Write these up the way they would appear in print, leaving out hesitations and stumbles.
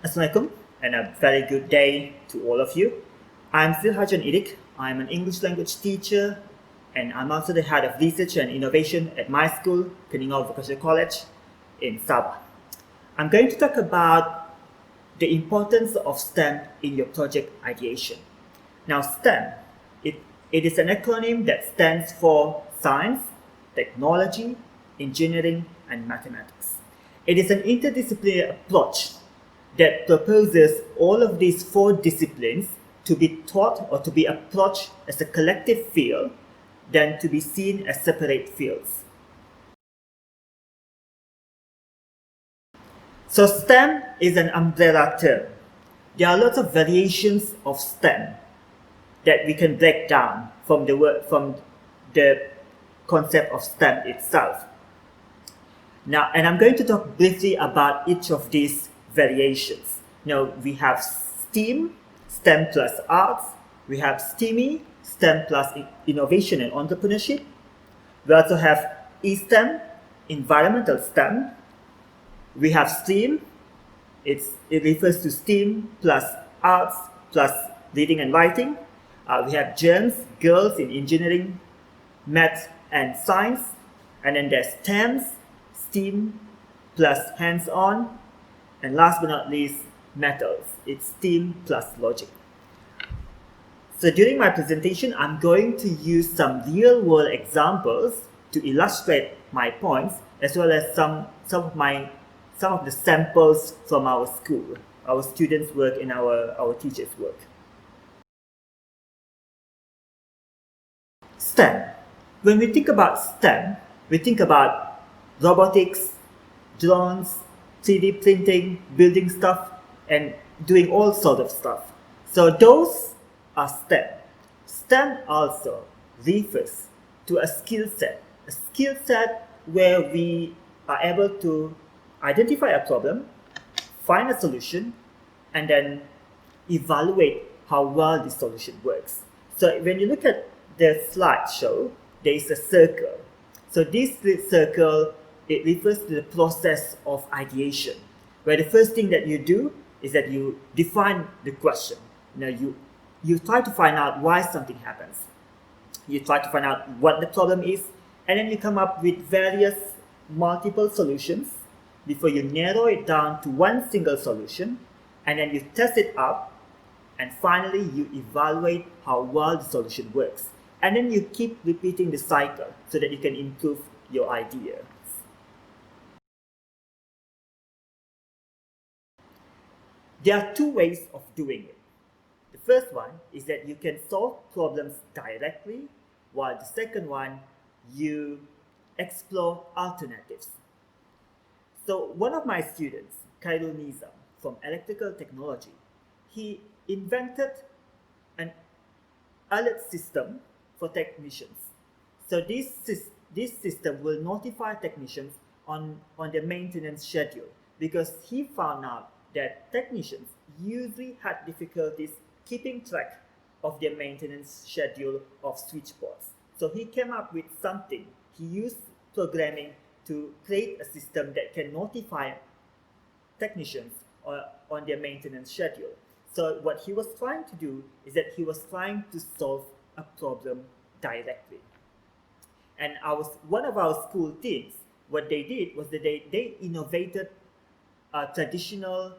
Assalamualaikum and a very good day to all of you. I'm Sirhajwan Idek. I'm an English language teacher and I'm also the head of research and innovation at my school, Keningau Vocational College in Sabah. I'm going to talk about the importance of STEM in your project ideation. Now STEM, it is an acronym that stands for Science, Technology, Engineering and Mathematics. It is an interdisciplinary approach that proposes all of these four disciplines to be taught or to be approached as a collective field than to be seen as separate fields. So STEM is an umbrella term. There are lots of variations of STEM that we can break down from the concept of STEM itself. Now, and I'm going to talk briefly about each of these variations. Now, we have STEAM, STEM plus arts. We have STEMIE, STEM plus innovation and entrepreneurship. We also have ESTEM, environmental STEM. We have STEAM, it refers to STEAM plus arts plus reading and writing. We have Germs, girls in engineering, math and science. And then there's STEMs, STEAM plus hands-on. And last but not least, metals. It's STEAM plus logic. So during my presentation, I'm going to use some real-world examples to illustrate my points, as well as some of the samples from our school, our students' work and our teachers' work. STEM. When we think about STEM, we think about robotics, drones, 3D printing, building stuff, and doing all sorts of stuff. So those are STEM. STEM also refers to a skill set where we are able to identify a problem, find a solution, and then evaluate how well the solution works. So when you look at the slideshow, there is a circle. So this circle, it refers to the process of ideation, where the first thing that you do is that you define the question. You try to find out why something happens. You try to find out what the problem is, and then you come up with various multiple solutions before you narrow it down to one single solution, and then you test it out, and finally you evaluate how well the solution works. And then you keep repeating the cycle so that you can improve your idea. There are two ways of doing it. The first one is that you can solve problems directly, while the second one, you explore alternatives. So one of my students, Khairul Nizam from electrical technology, he invented an alert system for technicians. So this system will notify technicians on their maintenance schedule, because he found out that technicians usually had difficulties keeping track of their maintenance schedule of switchboards. So he came up with something. He used programming to create a system that can notify technicians on their maintenance schedule. So what he was trying to do is that he was trying to solve a problem directly. And one of our school teams, what they did was that they innovated a traditional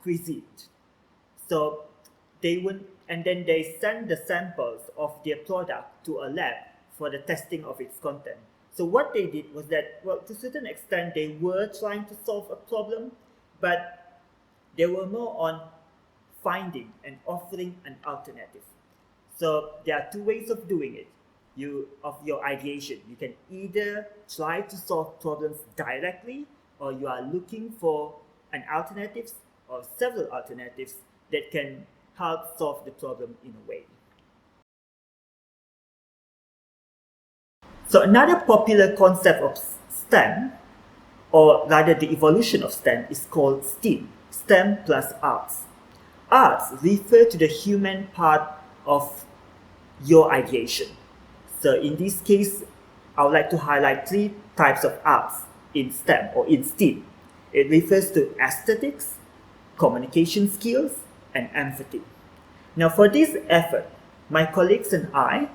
cuisine. So they send the samples of their product to a lab for the testing of its content. So what they did was that, well, to a certain extent, they were trying to solve a problem, but they were more on finding and offering an alternative. So there are two ways of doing it. Of your ideation, you can either try to solve problems directly, or you are looking for an alternative or several alternatives that can help solve the problem in a way. So another popular concept of STEM, or rather the evolution of STEM, is called STEAM, STEM plus arts. Arts refer to the human part of your ideation. So in this case, I would like to highlight three types of arts in STEM or in STEAM. It refers to aesthetics, communication skills, and empathy. Now for this effort, my colleagues and I,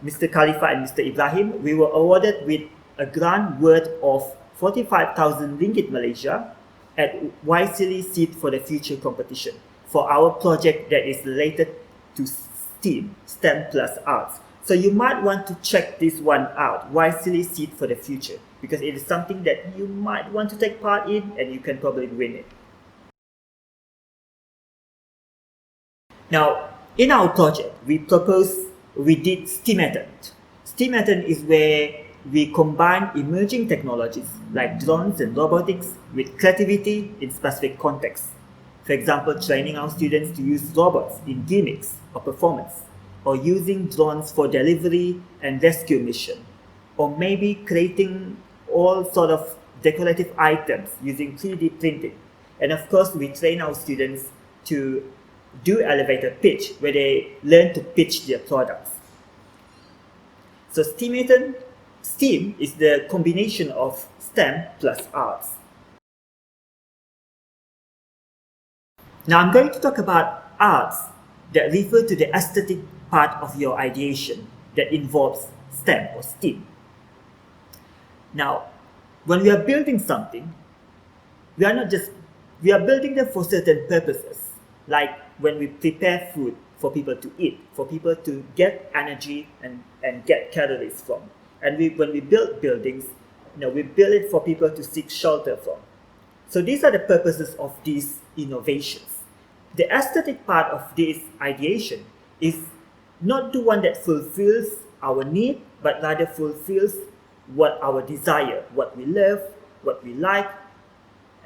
Mr. Khalifa and Mr. Ibrahim, we were awarded with a grant worth of 45,000 ringgit Malaysia at Wisely Seed for the Future competition for our project that is related to STEAM, STEM plus arts. So you might want to check this one out, Wisely Seed for the Future, because it is something that you might want to take part in and you can probably win it. Now, in our project, we did STEMAthon. STEMAthon is where we combine emerging technologies like drones and robotics with creativity in specific contexts. For example, training our students to use robots in gimmicks or performance, or using drones for delivery and rescue mission, or maybe creating all sort of decorative items using 3D printing. And of course, we train our students to do elevator pitch, where they learn to pitch their products. So STEAM is the combination of STEM plus arts. Now I'm going to talk about arts that refer to the aesthetic part of your ideation that involves STEM or STEAM. Now, when we are building something, we are building them for certain purposes, like when we prepare food for people to eat, for people to get energy and get calories from. And when we build buildings, we build it for people to seek shelter from. So these are the purposes of these innovations. The aesthetic part of this ideation is not the one that fulfills our need, but rather fulfills what our desire, what we love, what we like,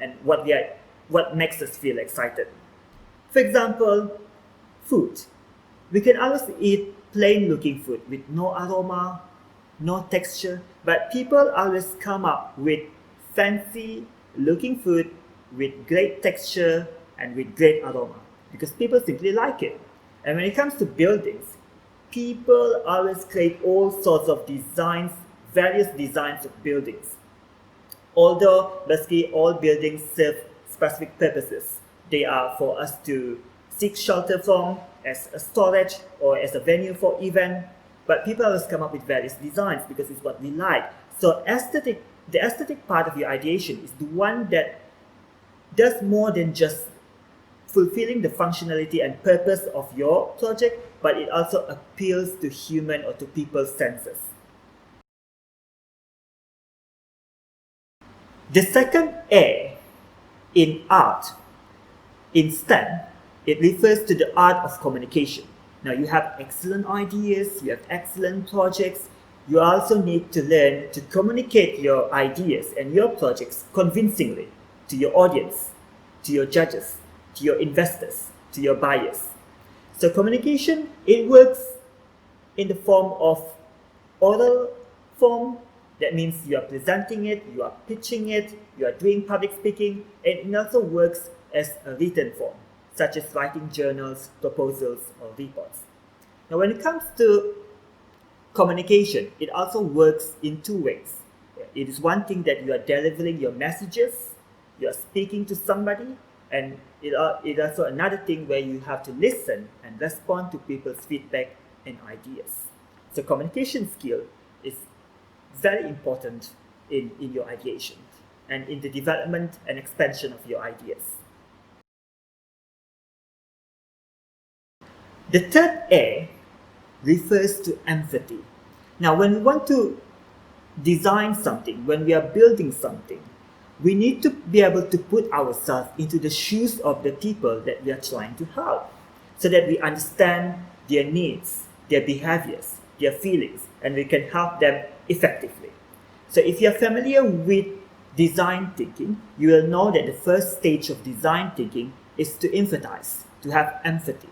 and what makes us feel excited. For example, food. We can always eat plain looking food with no aroma, no texture, but people always come up with fancy looking food with great texture and with great aroma, because people simply like it. And when it comes to buildings, people always create all sorts of designs, various designs of buildings. Although basically all buildings serve specific purposes. They are for us to seek shelter from, as a storage, or as a venue for event. But people always come up with various designs because it's what we like. So the aesthetic part of your ideation is the one that does more than just fulfilling the functionality and purpose of your project, but it also appeals to human or to people's senses. The second A in art, in STEM, it refers to the art of communication. Now you have excellent ideas, you have excellent projects, you also need to learn to communicate your ideas and your projects convincingly to your audience, to your judges, to your investors, to your buyers. So communication, it works in the form of oral form. That means you are presenting it, you are pitching it, you are doing public speaking, and it also works as a written form, such as writing journals, proposals, or reports. Now when it comes to communication, it also works in two ways. It is one thing that you are delivering your messages, you are speaking to somebody, and it also another thing where you have to listen and respond to people's feedback and ideas. So communication skill is very important in your ideation and in the development and expansion of your ideas. The third A refers to empathy. Now, when we want to design something, when we are building something, we need to be able to put ourselves into the shoes of the people that we are trying to help, so that we understand their needs, their behaviors, their feelings, and we can help them effectively. So if you're familiar with design thinking, you will know that the first stage of design thinking is to empathize, to have empathy.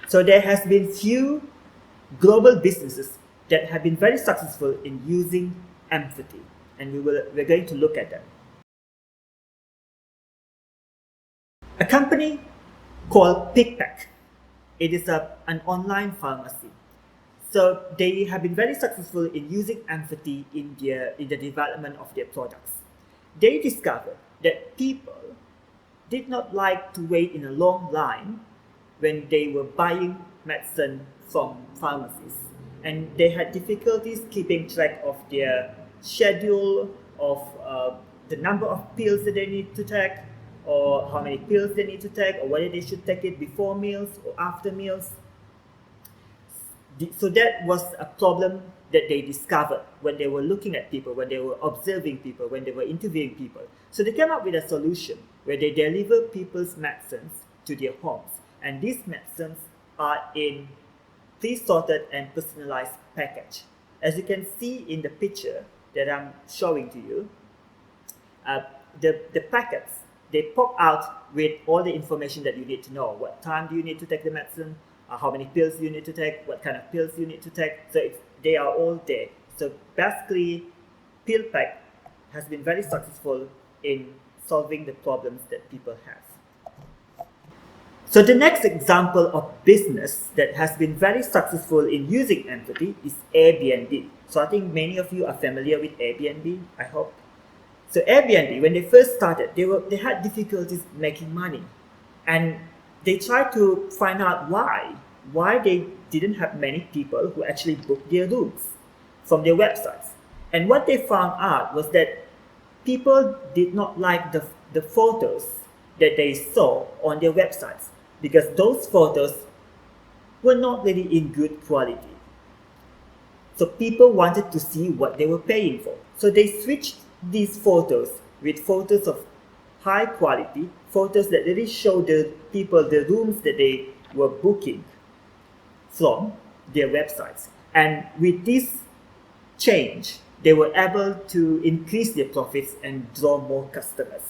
So there has been few global businesses that have been very successful in using empathy, and we're going to look at them. A company called PickPack. It is an online pharmacy. So they have been very successful in using empathy in the development of their products. They discovered that people did not like to wait in a long line when they were buying medicine from pharmacies. And they had difficulties keeping track of their schedule, of the number of pills that they need to take, or how many pills they need to take, or whether they should take it before meals or after meals. So that was a problem that they discovered when they were looking at people, when they were observing people, when they were interviewing people. So they came up with a solution where they deliver people's medicines to their homes. And these medicines are in pre-sorted and personalized package. As you can see in the picture that I'm showing to you, the packets, they pop out with all the information that you need to know. What time do you need to take the medicine? How many pills you need to take? What kind of pills you need to take? So they are all there. So basically, PillPack has been very successful in solving the problems that people have. So the next example of business that has been very successful in using empathy is Airbnb. So I think many of you are familiar with Airbnb, I hope. So Airbnb, when they first started, they had difficulties making money. And they tried to find out why they didn't have many people who actually booked their rooms from their websites. And what they found out was that people did not like the photos that they saw on their websites, because those photos were not really in good quality. So people wanted to see what they were paying for. So they switched these photos with photos of high quality, photos that really show the people the rooms that they were booking from their websites. And with this change, they were able to increase their profits and draw more customers.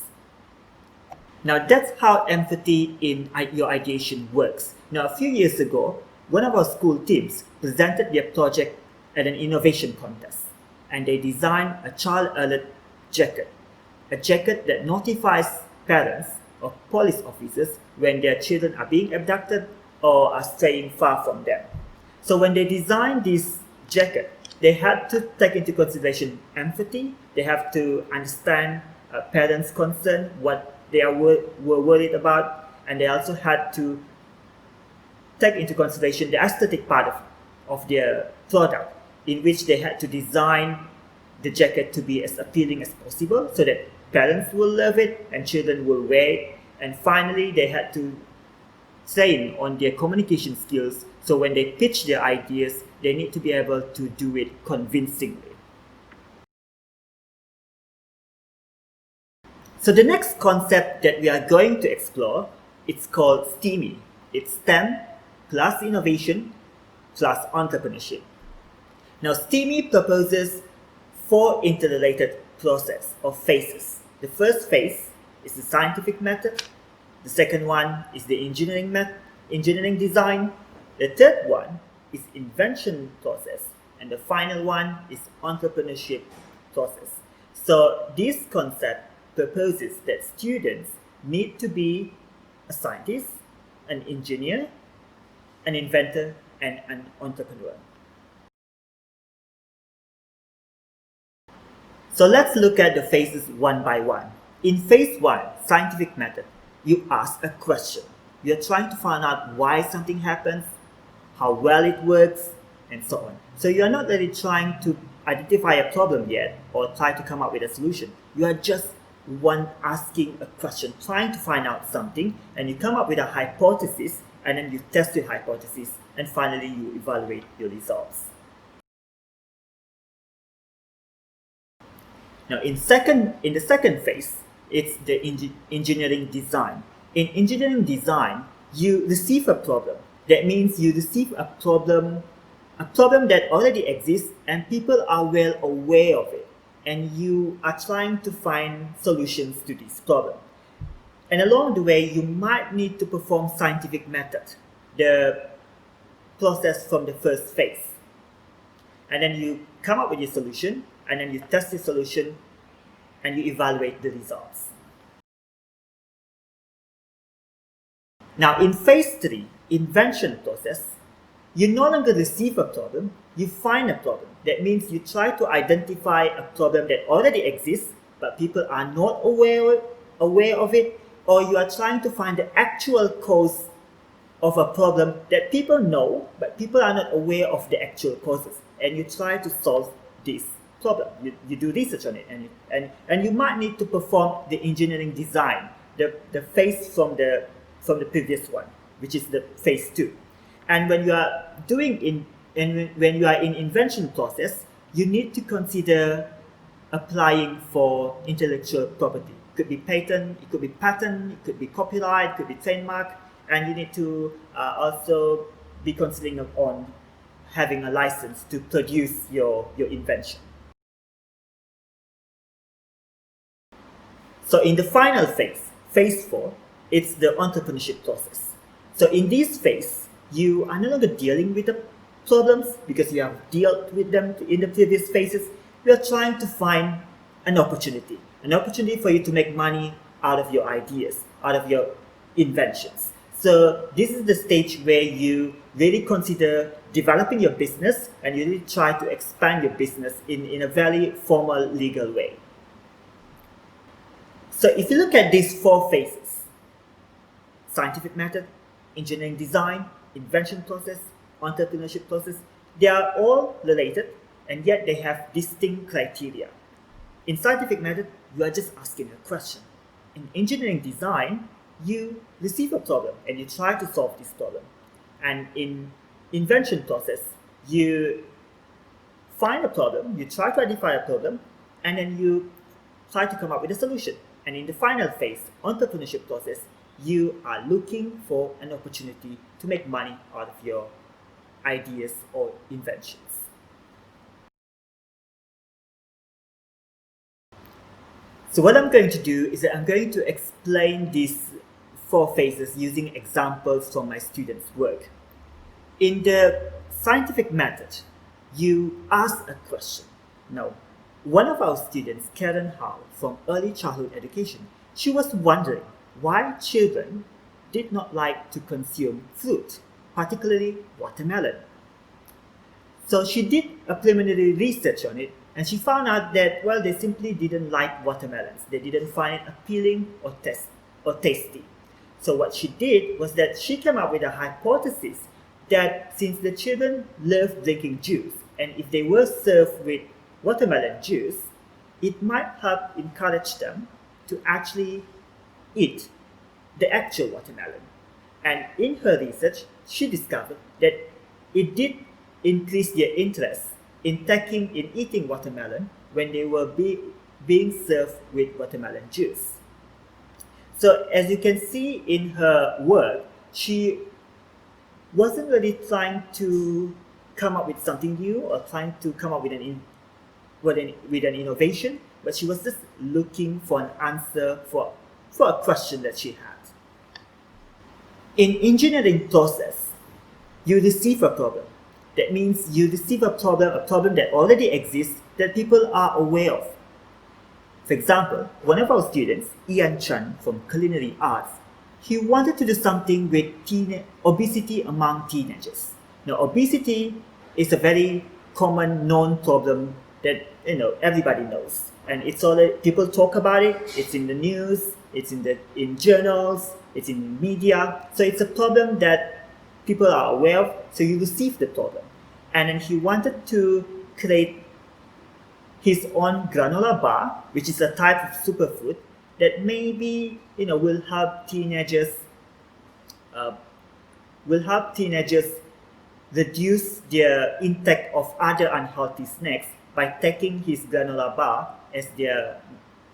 Now that's how empathy in your ideation works. Now a few years ago, one of our school teams presented their project at an innovation contest, and they designed a child alert jacket, a jacket that notifies parents or police officers when their children are being abducted or are staying far from them. So when they designed this jacket, they had to take into consideration empathy. They have to understand parents' concern, what they were worried about, and they also had to take into consideration the aesthetic part of their product, in which they had to design the jacket to be as appealing as possible so that parents will love it and children will wear it. And finally, they had to train on their communication skills, so when they pitch their ideas, they need to be able to do it convincingly. So the next concept that we are going to explore, it's called STEMIE. It's STEM plus innovation plus entrepreneurship. Now STEMIE proposes 4 interrelated process or phases. The first phase is the scientific method. The second one is the engineering design. The third one is invention process. And the final one is entrepreneurship process. So this concept proposes that students need to be a scientist, an engineer, an inventor, and an entrepreneur. So let's look at the phases one by one. In phase 1, scientific method, you ask a question. You're trying to find out why something happens, how well it works, and so on. So you're not really trying to identify a problem yet or try to come up with a solution. You are just asking a question, trying to find out something, and you come up with a hypothesis, and then you test your hypothesis, and finally you evaluate your results. Now in the second phase, it's the engineering design. In engineering design, you receive a problem. That means you receive a problem that already exists and people are well aware of it, and you are trying to find solutions to this problem. And along the way, you might need to perform scientific method, the process from the first phase. And then you come up with your solution, and then you test the solution, and you evaluate the results. Now in phase 3, invention process, you no longer receive a problem, you find a problem. That means you try to identify a problem that already exists, but people are not aware of it, or you are trying to find the actual cause of a problem that people know, but people are not aware of the actual causes, and you try to solve this problem. You do research on it, and you might need to perform the engineering design, the phase from the previous one, which is the phase 2. And when you are when you are in invention process, you need to consider applying for intellectual property. It could be patent, it could be patent, it could be copyright, it could be trademark, and you need to also be considering on having a license to produce your invention. So in the final phase, phase 4, it's the entrepreneurship process. So in this phase, you are no longer dealing with the problems because you have dealt with them in the previous phases. You are trying to find an opportunity for you to make money out of your ideas, out of your inventions. So this is the stage where you really consider developing your business, and you really try to expand your business in a very formal legal way. So if you look at these 4 phases, scientific method, engineering design, invention process, entrepreneurship process, they are all related, and yet they have distinct criteria. In scientific method, you are just asking a question. In engineering design, you receive a problem and you try to solve this problem. And in invention process, you find a problem, you try to identify a problem, and then you try to come up with a solution. And in the final phase, entrepreneurship process, you are looking for an opportunity to make money out of your ideas or inventions. So what I'm going to do is that I'm going to explain these 4 phases using examples from my students' work. In the scientific method, you ask a question. Now, one of our students, Karen Howe, from Early Childhood Education, she was wondering why children did not like to consume fruit, particularly watermelon. So she did a preliminary research on it, and she found out that, well, they simply didn't like watermelons. They didn't find it appealing or tasty. So what she did was that she came up with a hypothesis that since the children love drinking juice, and if they were served with watermelon juice, it might help encourage them to actually eat the actual watermelon. And in her research, she discovered that it did increase their interest in eating watermelon when they were being served with watermelon juice. So as you can see in her work, she wasn't really trying to come up with something new or trying to come up with an innovation, but she was just looking for an answer for a question that she had. In engineering process, you receive a problem. That means you receive a problem that already exists that people are aware of. For example, one of our students, Ian Chan from Culinary Arts, he wanted to do something with obesity among teenagers. Now, obesity is a very common known problem that everybody knows, and it's all people talk about it. It's in the news, it's in journals, it's in media. So it's a problem that people are aware of. So you receive the problem, and then he wanted to create his own granola bar, which is a type of superfood that maybe will help teenagers reduce their intake of other unhealthy snacks by taking his granola bar as their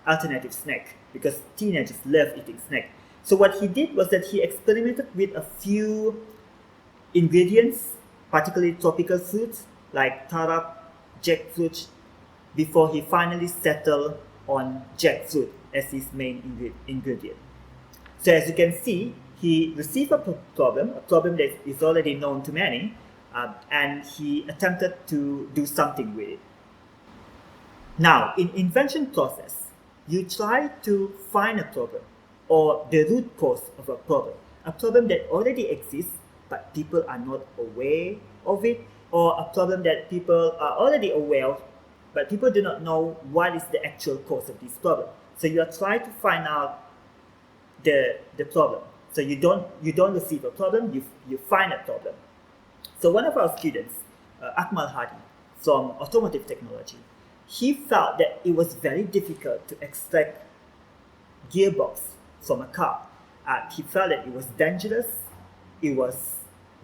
alternative snack, because teenagers love eating snack. So what he did was that he experimented with a few ingredients, particularly tropical fruits like taro, jackfruit, before he finally settled on jackfruit as his main ingredient. So as you can see, he received a problem that is already known to many, and he attempted to do something with it. Now, in invention process, you try to find a problem or the root cause of a problem that already exists but people are not aware of it, or a problem that people are already aware of but people do not know what is the actual cause of this problem. So you are trying to find out the problem. So you don't receive a problem, you find a problem. So one of our students, Akmal Hadi, from automotive technology, he felt that it was very difficult to extract gearbox from a car. He felt that it was dangerous, it was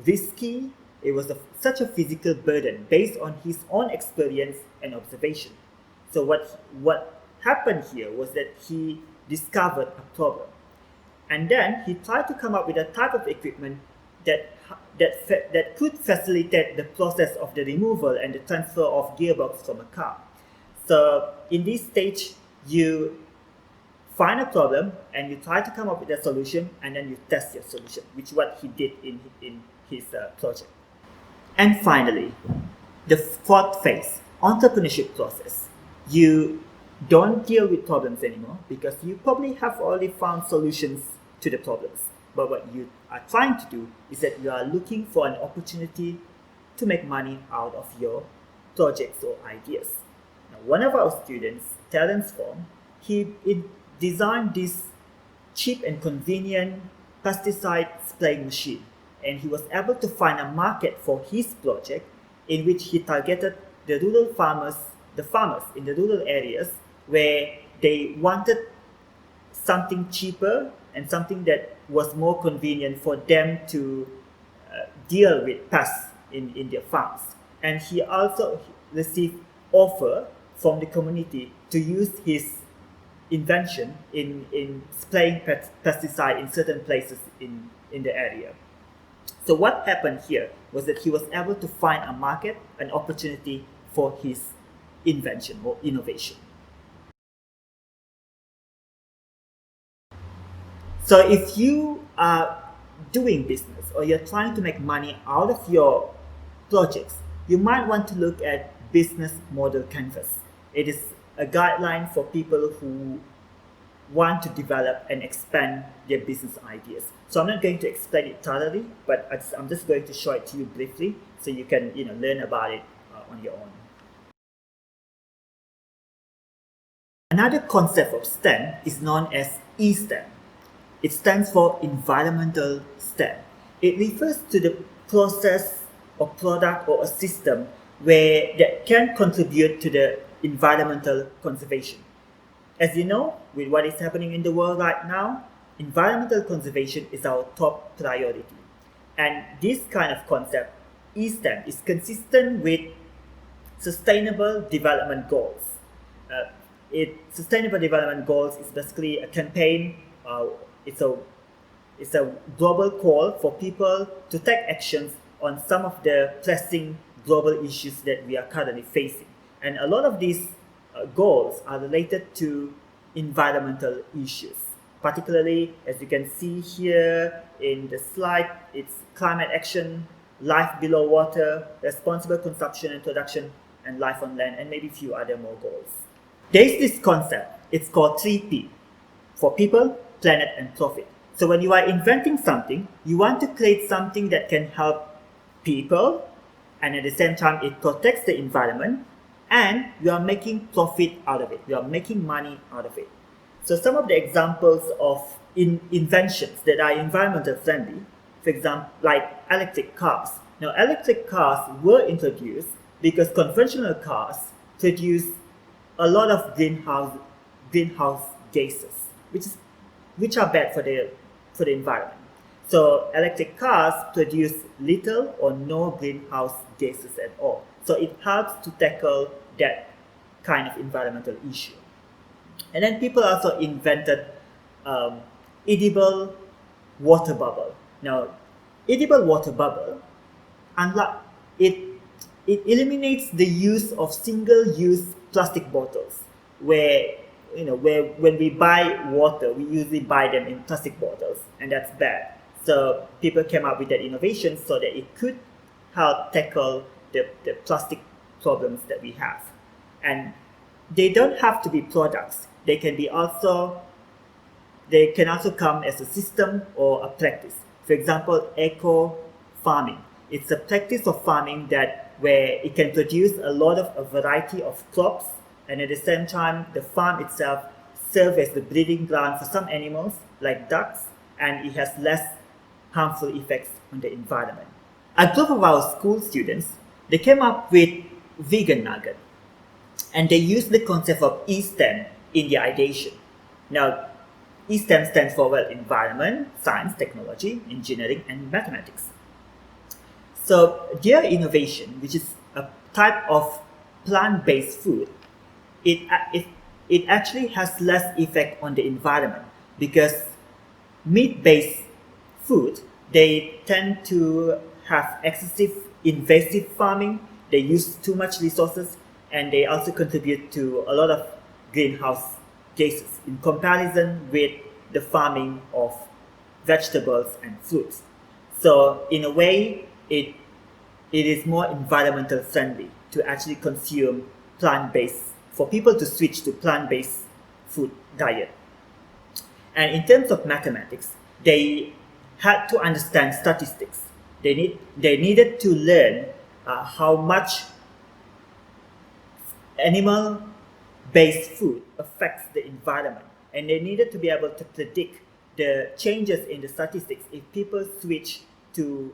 risky, it was such a physical burden based on his own experience and observation. So what happened here was that he discovered a problem. And then he tried to come up with a type of equipment that could facilitate the process of the removal and the transfer of gearbox from a car. So in this stage, you find a problem and you try to come up with a solution, and then you test your solution, which is what he did in his project. And finally, the fourth phase, entrepreneurship process. You don't deal with problems anymore because you probably have already found solutions to the problems. But what you are trying to do is that you are looking for an opportunity to make money out of your projects or ideas. Now, one of our students, Terence Form, he designed this cheap and convenient pesticide spraying machine, and he was able to find a market for his project in which he targeted the farmers in the rural areas where they wanted something cheaper and something that was more convenient for them to deal with pests in their farms. And he also received offer from the community to use his invention in spraying pesticide in certain places in the area. So what happened here was that he was able to find a market, an opportunity for his invention or innovation. So if you are doing business or you're trying to make money out of your projects, you might want to look at business model canvas. It is a guideline for people who want to develop and expand their business ideas. So I'm not going to explain it thoroughly, but I'm just going to show it to you briefly so you can learn about it on your own. Another concept of STEM is known as ESTEM. It stands for Environmental STEM. It refers to the process or product or a system that can contribute to the environmental conservation. As you know, with what is happening in the world right now, environmental conservation is our top priority. And this kind of concept, ESTEM, is consistent with Sustainable Development Goals. Sustainable Development Goals is basically a campaign. It's a global call for people to take actions on some of the pressing global issues that we are currently facing. And a lot of these goals are related to environmental issues. Particularly, as you can see here in the slide, it's climate action, life below water, responsible consumption and production, and life on land, and maybe a few other more goals. There's this concept, it's called 3P, for people, planet, and profit. So when you are inventing something, you want to create something that can help people, and at the same time it protects the environment, and you are making profit out of it. You are making money out of it. So some of the examples of inventions that are environmental friendly, for example, like electric cars. Now, electric cars were introduced because conventional cars produce a lot of greenhouse gases, which are bad for the environment. So electric cars produce little or no greenhouse gases at all. So it helps to tackle that kind of environmental issue. And then people also invented edible water bubble. Now, edible water bubble, unlike it eliminates the use of single-use plastic bottles, where when we buy water, we usually buy them in plastic bottles, and that's bad. So people came up with that innovation so that it could help tackle the plastic problems that we have. And they don't have to be products. They can also come as a system or a practice. For example, eco farming. It's a practice of farming where it can produce a variety of crops, and at the same time, the farm itself serve as the breeding ground for some animals like ducks, and it has less harmful effects on the environment. A group of our school students, they came up with vegan nugget, and they used the concept of ESTEM in their ideation. Now, ESTEM stands for environment, science, technology, engineering, and mathematics. So their innovation, which is a type of plant-based food, it actually has less effect on the environment, because meat-based food, they tend to have excessive invasive farming, they use too much resources, and they also contribute to a lot of greenhouse gases in comparison with the farming of vegetables and fruits. So in a way, it is more environmental friendly to actually consume plant-based, for people to switch to plant-based food diet. And in terms of mathematics, they had to understand statistics. They needed to learn how much animal-based food affects the environment, and they needed to be able to predict the changes in the statistics if people switch to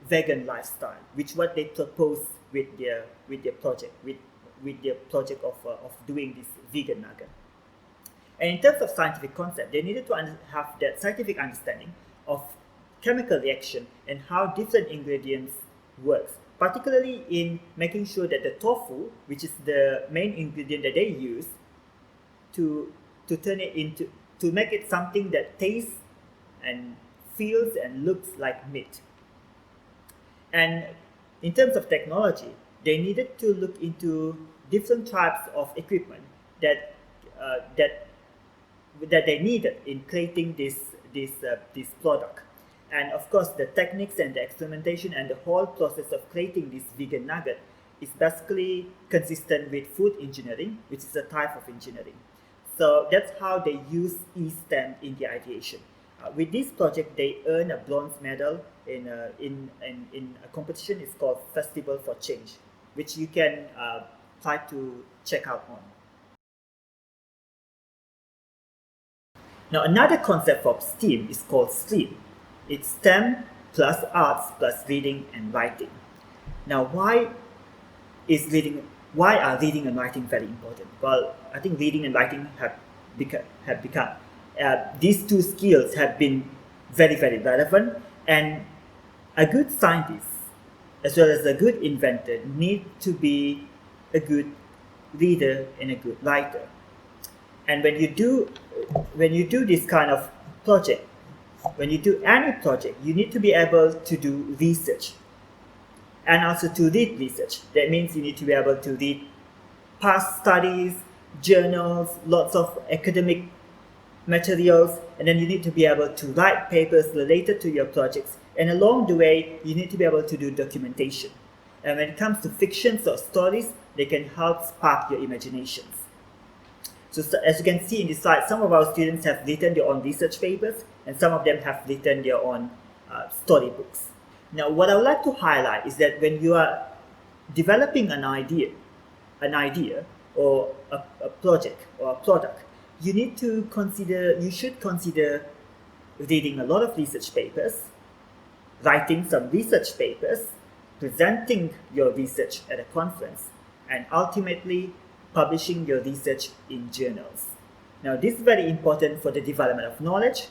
vegan lifestyle, which what they propose with their project of doing this vegan nugget. And in terms of scientific concept, they needed to have that scientific understanding of chemical reaction and how different ingredients works, particularly in making sure that the tofu, which is the main ingredient that they use, to turn it into, to make it something that tastes and feels and looks like meat. And in terms of technology, they needed to look into different types of equipment that they needed in creating this product. And of course, the techniques and the experimentation and the whole process of creating this vegan nugget is basically consistent with food engineering, which is a type of engineering. So that's how they use ESTEM in the ideation. With this project, they earn a bronze medal in a competition. It's called Festival for Change, which you can try to check out on. Now, another concept of STEAM is called STEAM. It's STEM plus arts plus reading and writing. Now, why are reading and writing very important? Well, I think reading and writing have become these two skills have been very, very relevant, and a good scientist as well as a good inventor need to be a good reader and a good writer. And when you do this kind of project, when you do any project, you need to be able to do research and also to read research. That means you need to be able to read past studies, journals, lots of academic materials, and then you need to be able to write papers related to your projects. And along the way, you need to be able to do documentation. And when it comes to fictions or stories, they can help spark your imaginations. So as you can see in this slide, some of our students have written their own research papers, and some of them have written their own storybooks. Now, what I would like to highlight is that when you are developing an idea or a project or a product, you should consider reading a lot of research papers, writing some research papers, presenting your research at a conference, and ultimately publishing your research in journals. Now, this is very important for the development of knowledge,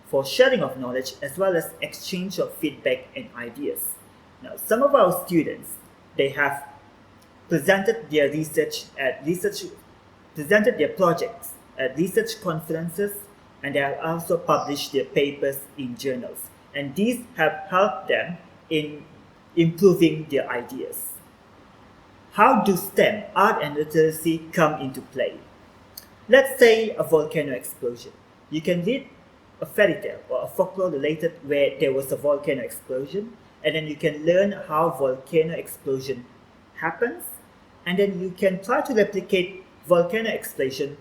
for sharing of knowledge, as well as exchange of feedback and ideas. Now, some of our students, they have presented their presented their projects at research conferences, and they have also published their papers in journals. And these have helped them in improving their ideas. How do STEM, art and literacy, come into play? Let's say a volcano explosion. You can read a fairy tale or a folklore related where there was a volcano explosion, and then you can learn how volcano explosion happens, and then you can try to replicate volcano explosion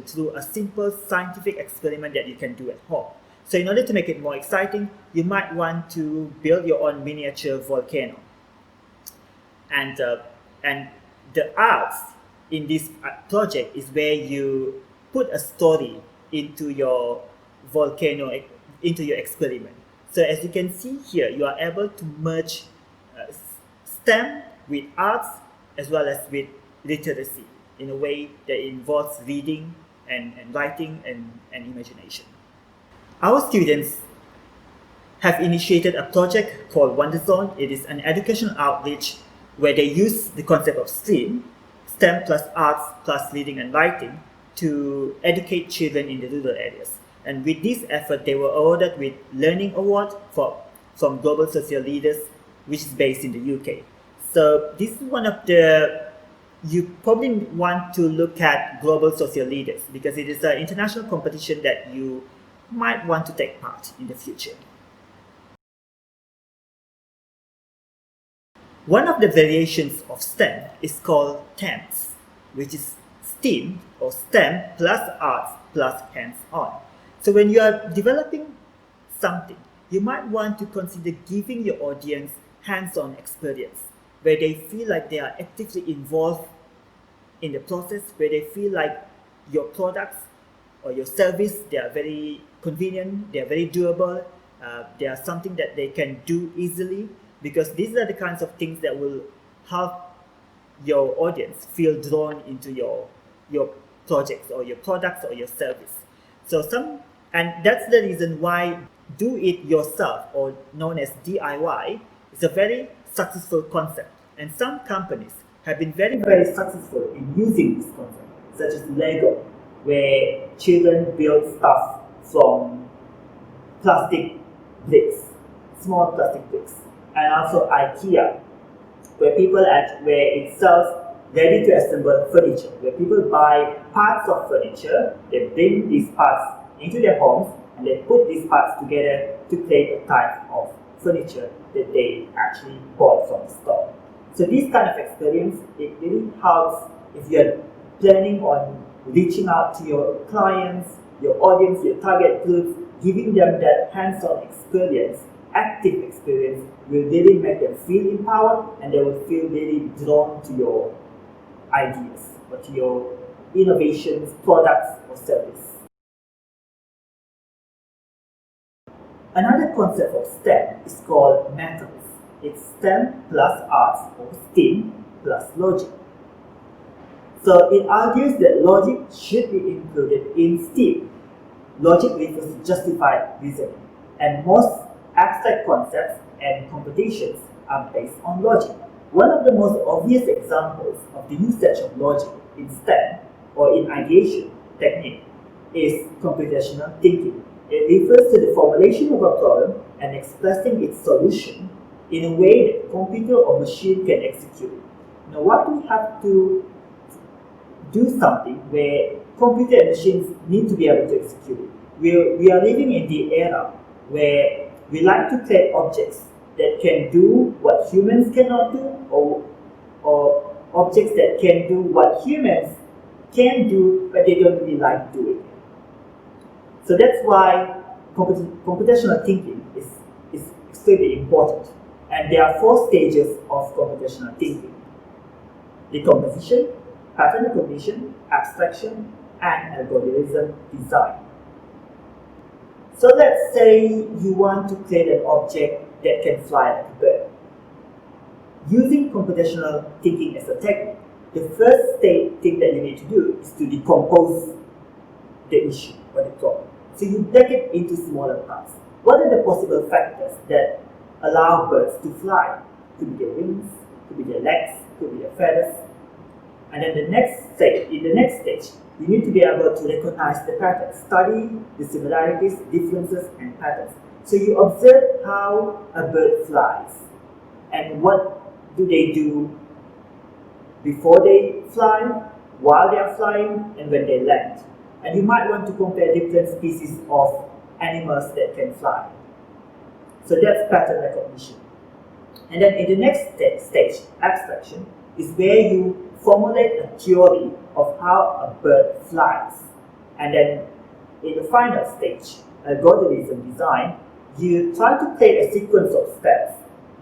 through a simple scientific experiment that you can do at home. So in order to make it more exciting, you might want to build your own miniature volcano. And the arts in this project is where you put a story into your volcano, into your experiment. So as you can see here, you are able to merge STEM with arts as well as with literacy in a way that involves reading and writing and imagination. Our students have initiated a project called Wonder Zone. It is an educational outreach where they use the concept of STEM plus arts plus reading and writing to educate children in the rural areas. And with this effort, they were awarded with Learning Award from Global Social Leaders, which is based in the UK. So this is one of the, you probably want to look at Global Social Leaders because it is an international competition that you might want to take part in the future. One of the variations of STEM is called TEMS, which is STEAM or STEM plus arts plus hands-on. So when you are developing something, you might want to consider giving your audience hands-on experience, where they feel like they are actively involved in the process, where they feel like your products or your service, they are very convenient, they are very doable, they are something that they can do easily, because these are the kinds of things that will help your audience feel drawn into your projects or your products or your service. And that's the reason why do it yourself, or known as DIY, is a very successful concept. And some companies have been very, very successful in using this concept, such as Lego, where children build stuff from plastic bricks, small plastic bricks. And also IKEA, where it sells ready to assemble furniture, where people buy parts of furniture, they bring these parts into their homes, and they put these parts together to create a type of furniture that they actually bought from the store. So this kind of experience, it really helps if you're planning on reaching out to your clients, your audience, your target groups, giving them that hands-on experience, active experience will really make them feel empowered, and they will feel really drawn to your ideas or to your innovations, products, or service. Another concept of STEM is called methods. It's STEM plus arts, or STEAM plus logic. So it argues that logic should be included in STEAM. Logic refers to justified reasoning, and most abstract concepts and computations are based on logic. One of the most obvious examples of the usage of logic in STEM or in ideation technique is computational thinking. It refers to the formulation of a problem and expressing its solution in a way that computer or machine can execute. Now, why do we have to do something where computer and machines need to be able to execute it? We are living in the era where we like to create objects that can do what humans cannot do, or objects that can do what humans can do, but they don't really like doing it. So that's why computational thinking is extremely important. And there are 4 stages of computational thinking: decomposition, pattern recognition, abstraction, and algorithm design. So let's say you want to create an object that can fly like a bird. Using computational thinking as a technique, the first thing that you need to do is to decompose the issue or the problem. So you break it into smaller parts. What are the possible factors that allow birds to fly? Could be their wings, could be their legs, could be their feathers. And then in the next stage, you need to be able to recognize the patterns, study the similarities, differences, and patterns. So you observe how a bird flies, and what do they do before they fly, while they are flying, and when they land. And you might want to compare different species of animals that can fly. So that's pattern recognition. And then in the next stage, abstraction, is where you formulate a theory of how a bird flies. And then in the final stage, algorithm design, you try to create a sequence of steps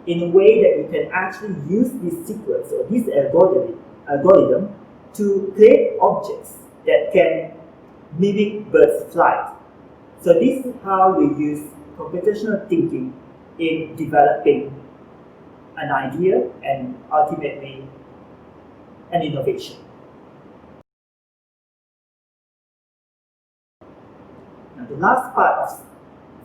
in a way that you can actually use this sequence or this algorithm to create objects that can mimic birds' flight. So this is how we use computational thinking in developing an idea and ultimately an innovation. Now the last part of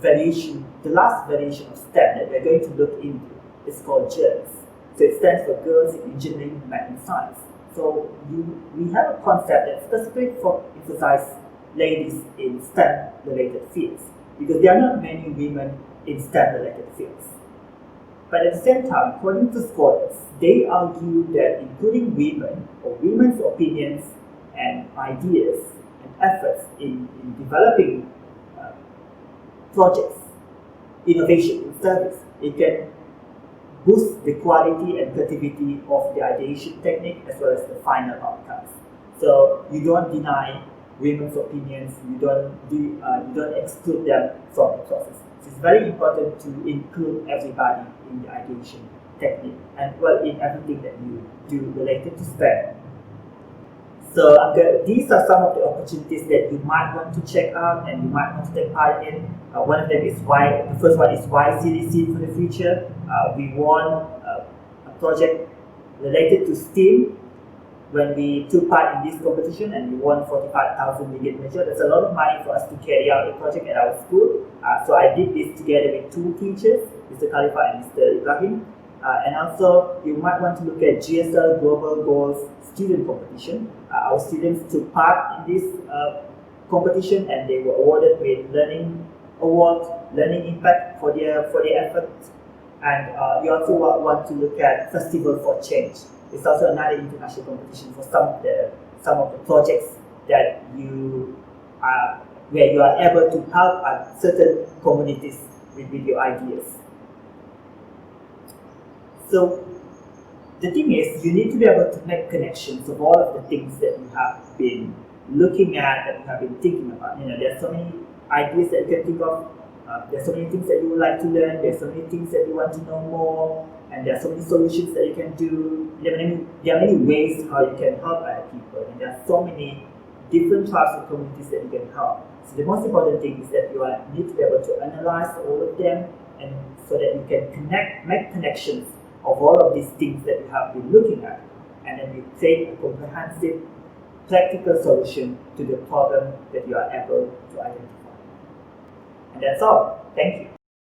the last variation of STEM that we're going to look into is called Germs. So it stands for Girls in Engineering, Math and Science. So we have a concept that specifically emphasizes ladies in STEM-related fields, because there are not many women in STEM-related fields. But at the same time, according to scholars, they argue that including women or women's opinions and ideas and efforts in developing projects, innovation in service, it can boost the quality and creativity of the ideation technique as well as the final outcomes. So you don't deny women's opinions, you don't exclude them from the process. So it's very important to include everybody in the ideation technique and well in everything that you do related to STEM. So these are some of the opportunities that you might want to check out and you might want to take part in. One of them is the first one is YCDC for the future. We won a project related to STEAM when we took part in this competition, and we won 45,000 ringgit. That's a lot of money for us to carry out the project at our school. So I did this together with two teachers, Mr. Khalifa and Mr. Ibrahim. And also, you might want to look at GSL Global Goals Student Competition. Our students took part in this competition, and they were awarded with Learning Award, Learning Impact for their efforts. And you also want to look at Festival for Change. It's also another international competition for some of the projects that where you are able to help certain communities with your ideas. So the thing is, you need to be able to make connections of all of the things that you have been looking at, that you have been thinking about. There are so many ideas that you can think of. There are so many things that you would like to learn. There are so many things that you want to know more, and there are so many solutions that you can do. There are many ways how you can help other people, and there are so many different types of communities that you can help. So the most important thing is that you need to be able to analyze all of them, and so that you can make connections of all of these things that you have been looking at, and then you take a comprehensive, practical solution to the problem that you are able to identify. And that's all. Thank you.